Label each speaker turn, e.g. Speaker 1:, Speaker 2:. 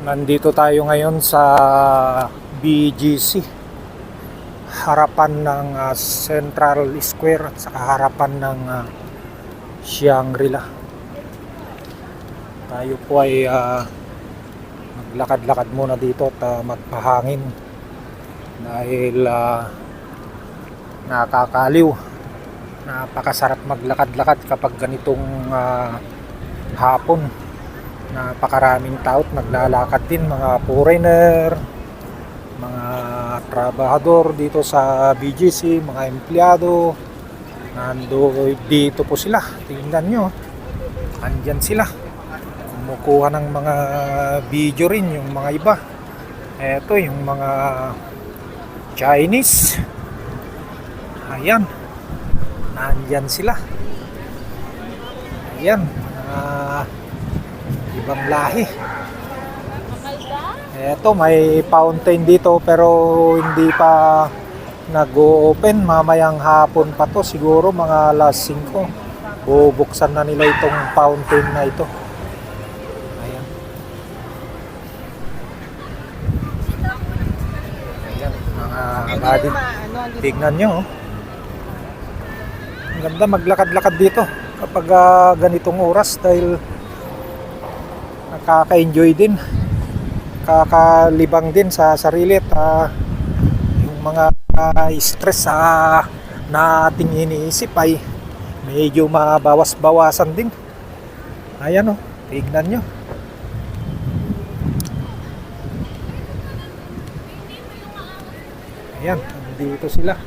Speaker 1: Nandito tayo ngayon sa BGC, harapan ng Central Square at saka harapan ng Shangri-La. Tayo po ay maglakad-lakad muna dito at magpahangin dahil nakakaliw. Napakasarap maglakad-lakad kapag ganitong hapon. Napakaraming tao at naglalakad din, mga foreigner, mga trabahador dito sa BGC, mga empleyado. Dito po sila, tingnan nyo, andyan sila, kumukuha ng mga video rin yung mga iba. Eto yung mga Chinese, ayan, nandyan sila, ayan, ibang lahi. Eto, may fountain dito pero hindi pa nag-o-open. Mamayang hapon pa to, siguro mga alas 5 bubuksan na nila itong fountain na ito. Ayan, ayan mga buddy, tignan nyo, ang ganda maglakad-lakad dito kapag ganitong oras dahil nakaka-enjoy din, kakalibang din sa sarili at yung mga stress na ating iniisip ay medyo mabawas-bawasan din. Ayan, tignan nyo, ayan, dito sila.